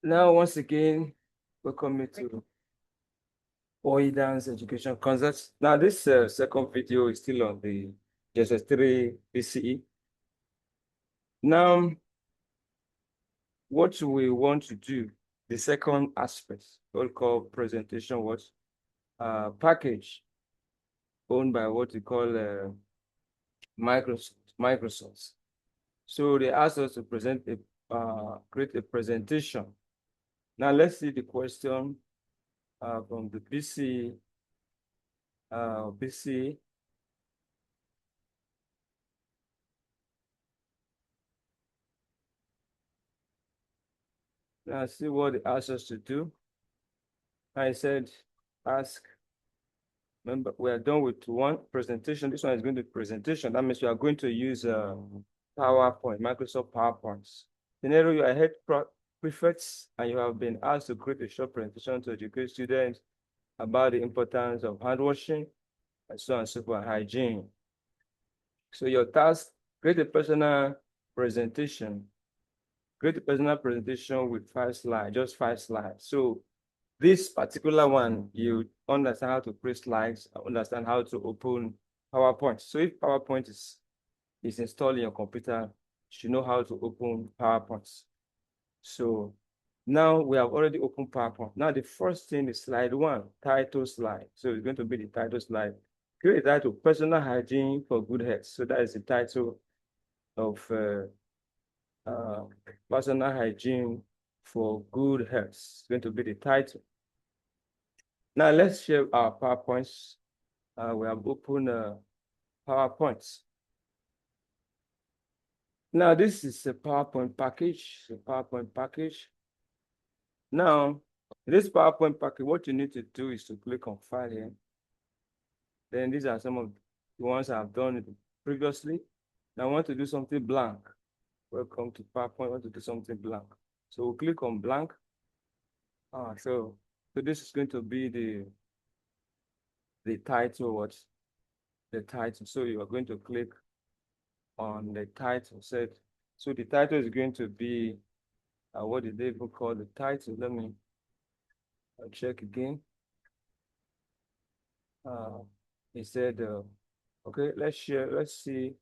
Now, once again, welcome you to Boy Dance Education Concepts. Now, this second video is still on the JSS3 PCE. Now, what we want to do, the second aspect, what we call presentation, what package owned by what we call Microsoft. So they asked us to present create a presentation. Now, let's see the question from the BC. Now, see what they asked us to do. I said, ask. Remember, we are done with one presentation. This one is going to be presentation. That means we are going to use PowerPoint, Microsoft PowerPoint. Scenario, you are head prefects and you have been asked to create a short presentation to educate students about the importance of hand washing and so on and so forth, hygiene. So your task, create a personal presentation. Create a personal presentation with 5 slides, just 5 slides. So this particular one, you understand how to create slides, understand how to open PowerPoint. So if PowerPoint is installed in your computer, you should know how to open PowerPoint. So now we have already opened PowerPoint. Now the first thing is slide 1, title slide. So it's going to be the title slide. Create a title, Personal Hygiene for Good Health. So that is the title of Personal Hygiene for Good Health. It's going to be the title. Now let's share our PowerPoints. We have opened PowerPoints. Now this is a PowerPoint package. Now, this PowerPoint package, what you need to do is to click on File here. Then these are some of the ones I've done previously. Now I want to do something blank. Welcome to PowerPoint. I want to do something blank. So we'll click on blank. So this is going to be the title. What's the title? So you are going to click on the title set. So the title is going to be what did they even call the title? Let me check again. He said, okay, let's see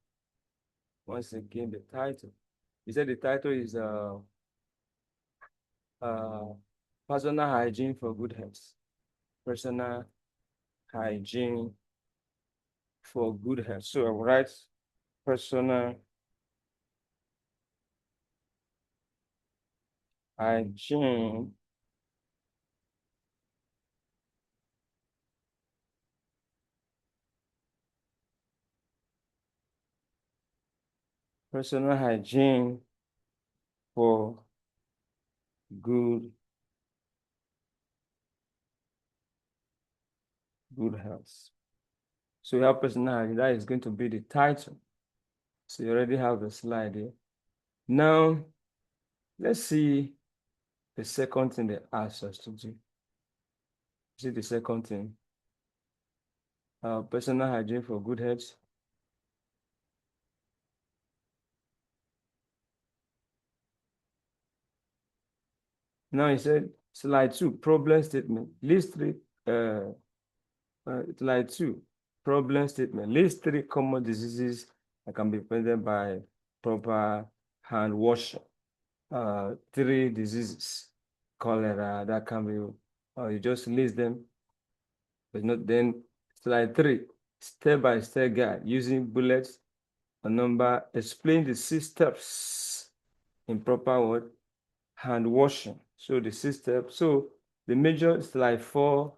once again the title. He said the title is Personal Hygiene for Good Health. Personal Hygiene for Good Health. So I will write Personal Hygiene Personal Hygiene for Good Health. So you have personal hygiene, that is going to be the title. So you already have the slide here. Now, let's see the second thing they asked us to do. See the second thing. Personal hygiene for good health. Now he said, slide 2, problem statement. List 3, slide 2, problem statement. List 3 common diseases that can be prevented by proper hand washing. 3 diseases, cholera, that can be, you just list them, but not then. Slide 3, step-by-step guide using bullets, a number, explain the 6 steps in proper word, hand washing. So the 6 steps. So the major slide 4,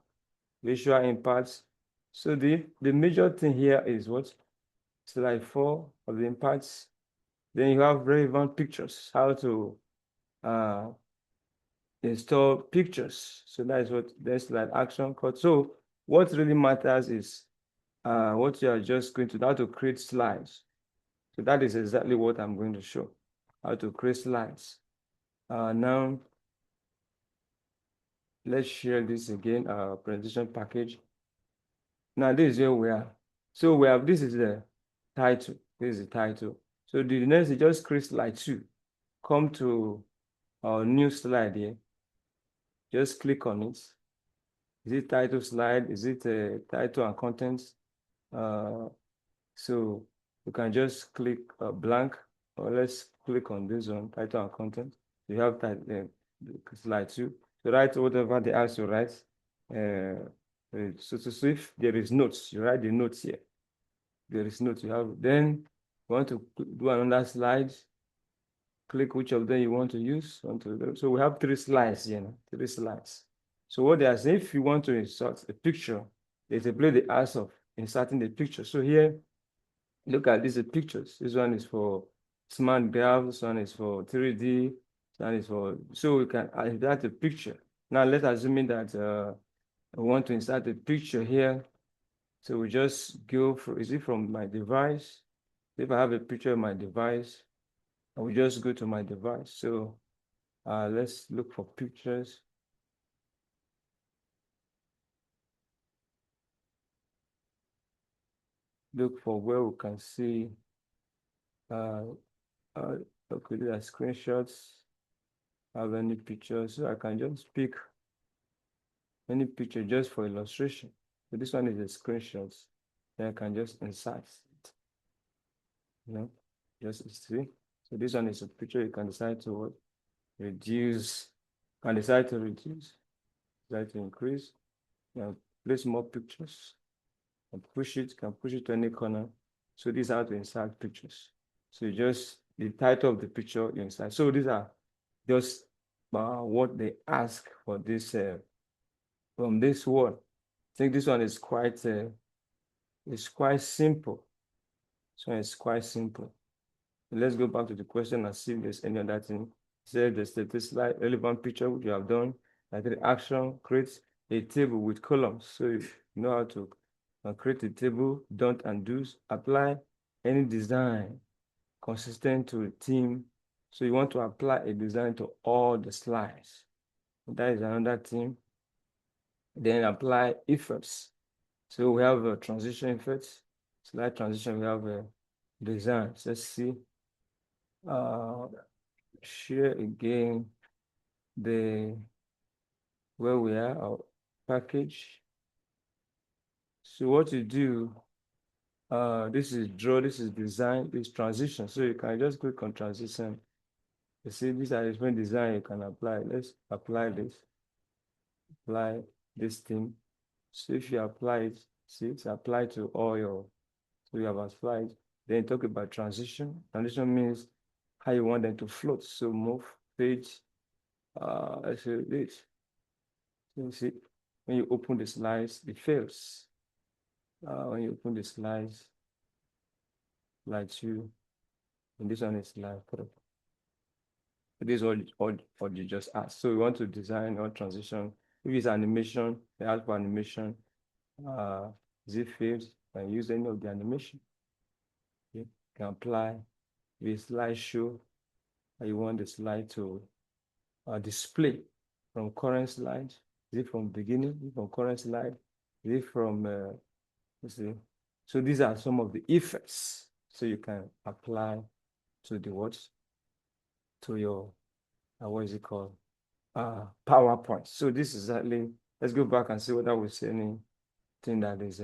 visual impacts. So the major thing here is what? Slide 4 of the impacts. Then you have relevant pictures, how to install pictures. So that is what there's slide action code. So what really matters is what you are just going to, how to create slides. So that is exactly what I'm going to show, how to create slides. Now, let's share this again, presentation package. Now, this is where we are. So we have, this is the title. This is the title. So the next is just create slide 2. Come to our new slide here. just click on it. Is it title slide? Is it title and contents? So you can just click blank, or let's click on this one, title and content. You have slide 2. So write whatever they ask you write. So if there is notes, you write the notes here. There is notes you have. Then you want to do another slide. Click which of them you want to use. So we have 3 slides here, 3 slides. So what they are saying, if you want to insert a picture, there's a place they ask of inserting the picture. So here, look at these pictures. This one is for smart graph. This one is for 3D. This one is for, so we can insert a picture. Now let's assume that I want to insert a picture here. So we just go for, is it from my device? If I have a picture of my device, I will just go to my device. So let's look for pictures. Look for where we can see, okay, there are screenshots. Have any pictures? So I can just pick any picture just for illustration. So this one is a screenshot. Then I can just insert it. Just see. So this one is a picture. You can decide to reduce, can decide to reduce, decide to increase. Place more pictures. Can push it to any corner. So these are how to insert pictures. So just the title of the picture you insert. So these are just what they ask for this from this one. I think this one is quite simple. So it's quite simple. Let's go back to the question and see if there's any other thing. Say the status slide, relevant picture which you have done. Like the action creates a table with columns. So you know how to create a table, don't and do's, apply any design consistent to a theme. So you want to apply a design to all the slides. That is another theme. Then apply effects. So we have a transition effects, slide transition, we have a design. So let's see. Share again the where we are, our package. So what you do, this is draw, this is design, this is transition. So you can just click on transition. You see, these are different design you can apply. Let's apply this thing. So if you apply it, see, it's applied to all your, so you have applied. Then talk about transition. Transition means how you want them to float. So move, page, let's say this. So you see, when you open the slides, it fails. When you open the slides, slide 2, and this one is slide 3. This is all you just asked. So we want to design or transition. If it's animation, they ask for animation. Is it fields? You can use any of the animation. Okay. You can apply the slideshow. You want the slide to display from current slide. Is it from beginning? Is it from current slide? Is it from, let's see. So these are some of the effects. So you can apply to the words, to your, what is it called? PowerPoint. So this is exactly, let's go back and see whether we see anything that is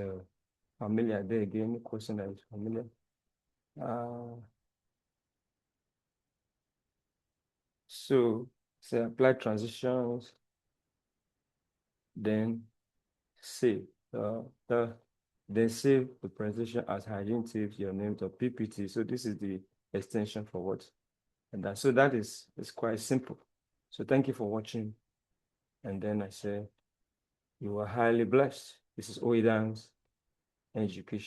familiar there again, question that is familiar. So say apply transitions, then save. Then save the presentation as hygiene tips, your name to PPT. So this is the extension for what? And that, so that is quite simple. So thank you for watching. And then I say, you are highly blessed. This is Oidan's Education.